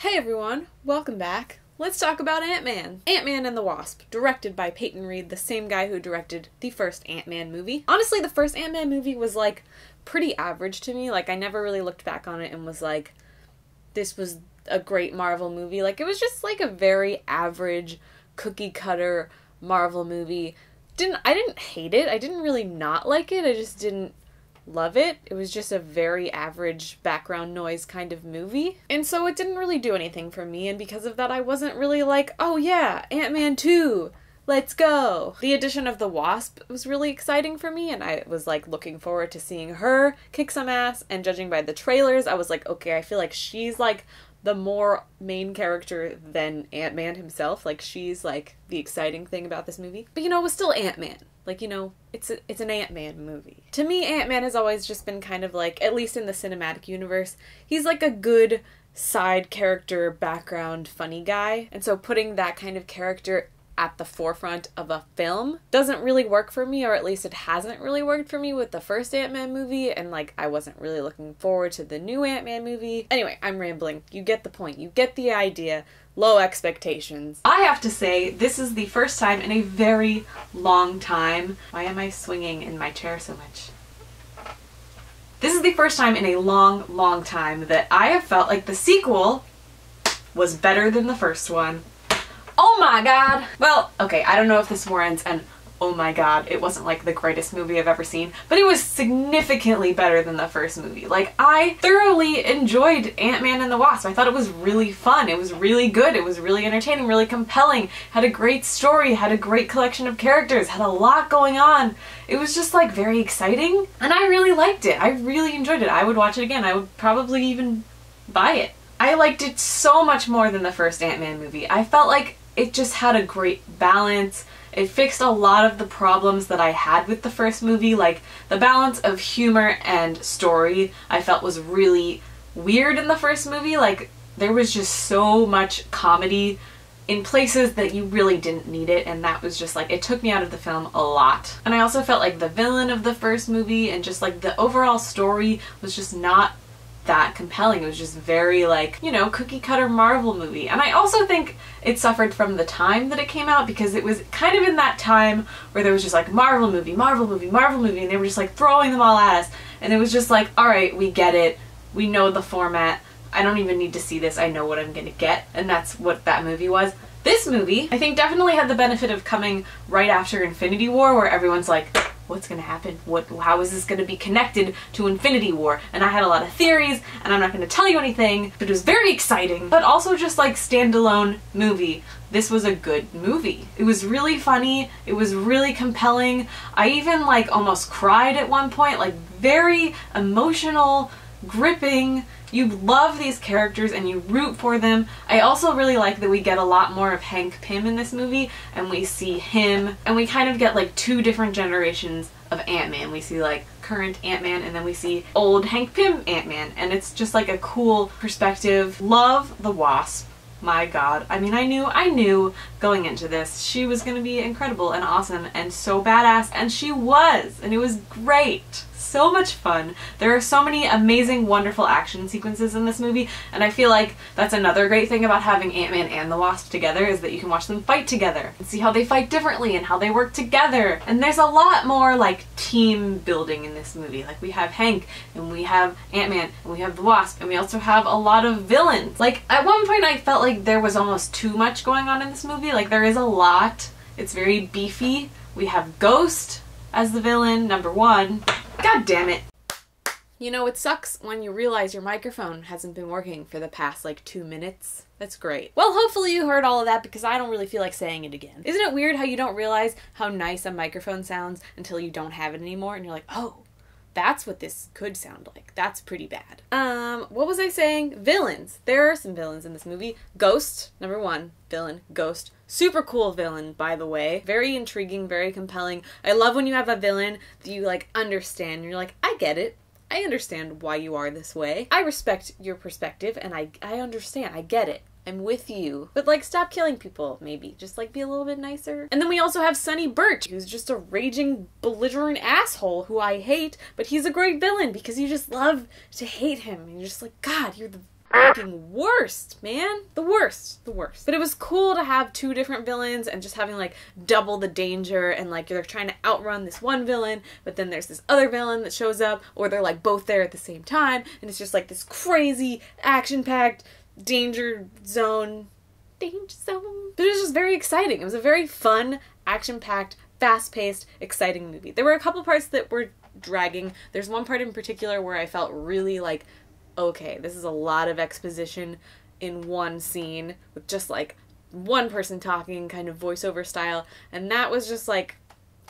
Hey everyone, welcome back. Let's talk about Ant-Man. Ant-Man and the Wasp, directed by Peyton Reed, the same guy who directed the first Ant-Man movie. Honestly, the first Ant-Man movie was like pretty average to me. Like I never really looked back on it and was like, this was a great Marvel movie. Like it was just like a very average cookie cutter Marvel movie. I didn't hate it. I didn't really not like it. I just didn't love it. It was just a very average background noise kind of movie. And so it didn't really do anything for me, and because of that I wasn't really like, oh yeah, Ant-Man 2, let's go. The addition of the Wasp was really exciting for me, and I was like looking forward to seeing her kick some ass, and judging by the trailers, I was like, okay, I feel like she's like the more main character than Ant-Man himself. Like she's like the exciting thing about this movie. But you know, it was still Ant-Man. Like, you know, it's an Ant-Man movie. To me, Ant-Man has always just been kind of like, at least in the cinematic universe, he's like a good side character, background, funny guy. And so putting that kind of character at the forefront of a film doesn't really work for me, or at least it hasn't really worked for me with the first Ant-Man movie, and like I wasn't really looking forward to the new Ant-Man movie. Anyway, I'm rambling. You get the point. You get the idea. Low expectations. I have to say, this is the first time in a very long time. Why am I swinging in my chair so much? This is the first time in a long time that I have felt like the sequel was better than the first one. Oh my god! Well, okay, I don't know if this warrants an oh my god, it wasn't like the greatest movie I've ever seen, but it was significantly better than the first movie. Like, I thoroughly enjoyed Ant-Man and the Wasp. I thought it was really fun. It was really good. It was really entertaining, really compelling, had a great story, had a great collection of characters, had a lot going on. It was just like very exciting, and I really liked it. I really enjoyed it. I would watch it again. I would probably even buy it. I liked it so much more than the first Ant-Man movie. I felt like it just had a great balance. It fixed a lot of the problems that I had with the first movie, like the balance of humor and story I felt was really weird in the first movie. Like there was just so much comedy in places that you really didn't need it, and that was just like, it took me out of the film a lot. And I also felt like the villain of the first movie and just like the overall story was just not that compelling. It was just very like, you know, cookie cutter Marvel movie. And I also think it suffered from the time that it came out, because it was kind of in that time where there was just like Marvel movie, Marvel movie, Marvel movie, and they were just like throwing them all at us, and it was just like, alright, we get it, we know the format, I don't even need to see this, I know what I'm gonna get. And that's what that movie was. This movie, I think, definitely had the benefit of coming right after Infinity War, where everyone's like, what's gonna happen? How is this gonna be connected to Infinity War? And I had a lot of theories, and I'm not gonna tell you anything, but it was very exciting. But also just like standalone movie, this was a good movie. It was really funny, it was really compelling. I even like almost cried at one point, like very emotional, gripping. You love these characters and you root for them. I also really like that we get a lot more of Hank Pym in this movie, and we see him, and we kind of get like two different generations of Ant-Man. We see like current Ant-Man, and then we see old Hank Pym Ant-Man, and it's just like a cool perspective. Love the Wasp. My god. I mean, I knew going into this she was gonna be incredible and awesome and so badass, and she was, and it was great. So much fun. There are so many amazing, wonderful action sequences in this movie, and I feel like that's another great thing about having Ant-Man and the Wasp together, is that you can watch them fight together and see how they fight differently and how they work together. And there's a lot more like team building in this movie. Like we have Hank, and we have Ant-Man, and we have the Wasp, and we also have a lot of villains. Like at one point I felt like there was almost too much going on in this movie. Like there is a lot. It's very beefy. We have Ghost as the villain, number one. God damn it. You know, it sucks when you realize your microphone hasn't been working for the past like 2 minutes. That's great. Well, hopefully you heard all of that, because I don't really feel like saying it again. Isn't it weird how you don't realize how nice a microphone sounds until you don't have it anymore, and you're like, oh, that's what this could sound like. That's pretty bad. What was I saying? Villains. There are some villains in this movie. Ghost, number one, villain, Ghost. Super cool villain, by the way. Very intriguing, very compelling. I love when you have a villain that you like understand. You're like, I get it. I understand why you are this way. I respect your perspective, and I understand. I get it. I'm with you. But like, stop killing people, maybe. Just like be a little bit nicer. And then we also have Sonny Birch, who's just a raging, belligerent asshole who I hate, but he's a great villain because you just love to hate him. And you're just like, God, you're the fucking worst, man. The worst. The worst. But it was cool to have two different villains and just having like double the danger, and like they're trying to outrun this one villain, but then there's this other villain that shows up, or they're like both there at the same time, and it's just like this crazy action-packed danger zone. But it was just very exciting. It was a very fun, action-packed, fast-paced, exciting movie. There were a couple parts that were dragging. There's one part in particular where I felt really like, okay, this is a lot of exposition in one scene with just like one person talking, kind of voiceover style, and that was just like,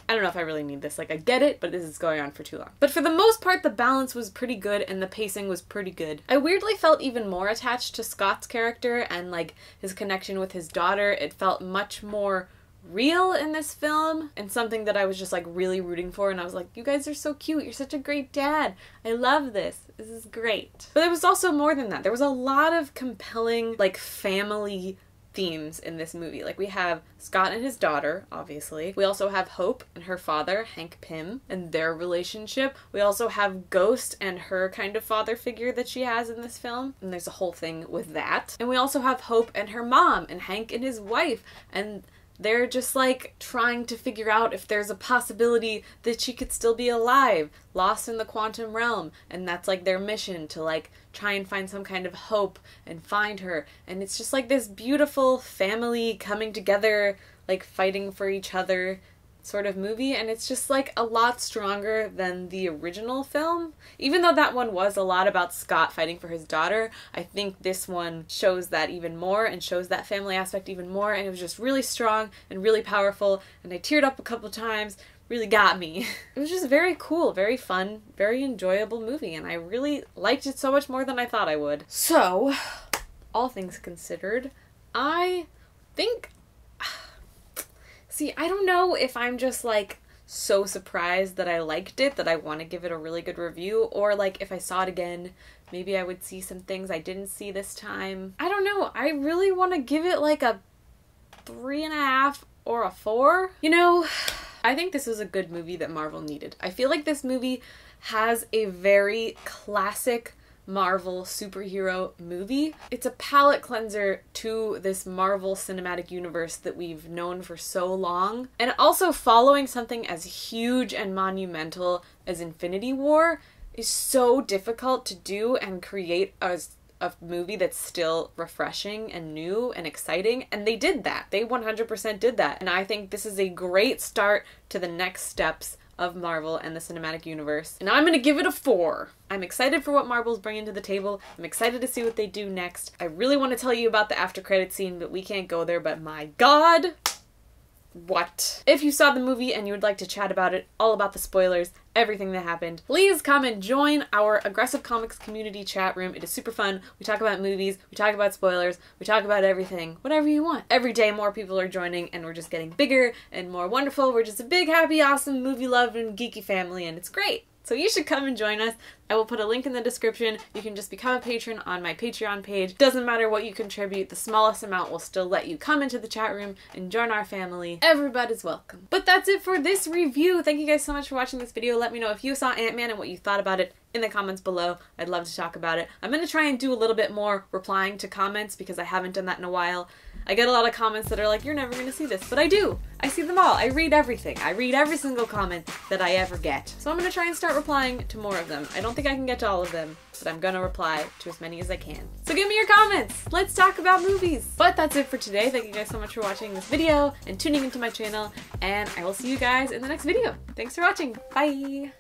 I don't know if I really need this. Like, I get it, but this is going on for too long. But for the most part, the balance was pretty good and the pacing was pretty good. I weirdly felt even more attached to Scott's character and like his connection with his daughter. It felt much more real in this film, and something that I was just like really rooting for, and I was like, you guys are so cute, you're such a great dad, I love this is great. But there was also more than that. There was a lot of compelling like family themes in this movie. Like, we have Scott and his daughter, obviously. We also have Hope and her father, Hank Pym, and their relationship. We also have Ghost and her kind of father figure that she has in this film, and there's a whole thing with that. And we also have Hope and her mom, and Hank and his wife, and they're just like trying to figure out if there's a possibility that she could still be alive, lost in the quantum realm, and that's like their mission, to like try and find some kind of hope and find her. And it's just like this beautiful family coming together, like fighting for each other sort of movie, and it's just like a lot stronger than the original film. Even though that one was a lot about Scott fighting for his daughter, I think this one shows that even more and shows that family aspect even more, and it was just really strong and really powerful, and I teared up a couple times. Really got me. It was just very cool, very fun, very enjoyable movie, and I really liked it so much more than I thought I would. So, all things considered, I think... See, I don't know if I'm just, like, so surprised that I liked it that I want to give it a really good review, or, like, if I saw it again, maybe I would see some things I didn't see this time. I don't know. I really want to give it, like, a 3.5 or a 4. You know, I think this is a good movie that Marvel needed. I feel like this movie has a very classic Marvel superhero movie. It's a palate cleanser to this Marvel cinematic universe that we've known for so long. And also, following something as huge and monumental as Infinity War is so difficult to do and create a movie that's still refreshing and new and exciting, and they did that. They 100% did that. And I think this is a great start to the next steps of Marvel and the cinematic universe. And I'm gonna give it a 4. I'm excited for what Marvel's bringing to the table. I'm excited to see what they do next. I really want to tell you about the after credit scene, but we can't go there, but my god! What? If you saw the movie and you would like to chat about it, all about the spoilers, everything that happened, please come and join our Aggressive Comics community chat room. It is super fun. We talk about movies, we talk about spoilers, we talk about everything, whatever you want. Every day more people are joining, and we're just getting bigger and more wonderful. We're just a big, happy, awesome, movie-loving, geeky family, and it's great. So you should come and join us. I will put a link in the description. You can just become a patron on my Patreon page. Doesn't matter what you contribute, the smallest amount will still let you come into the chat room and join our family. Everybody's welcome. But that's it for this review. Thank you guys so much for watching this video. Let me know if you saw Ant-Man and what you thought about it in the comments below. I'd love to talk about it. I'm going to try and do a little bit more replying to comments because I haven't done that in a while. I get a lot of comments that are like, you're never going to see this, but I do. I see them all. I read everything. I read every single comment that I ever get. So I'm going to try and start replying to more of them. I don't think I can get to all of them, but I'm going to reply to as many as I can. So give me your comments. Let's talk about movies. But that's it for today. Thank you guys so much for watching this video and tuning into my channel, and I will see you guys in the next video. Thanks for watching. Bye!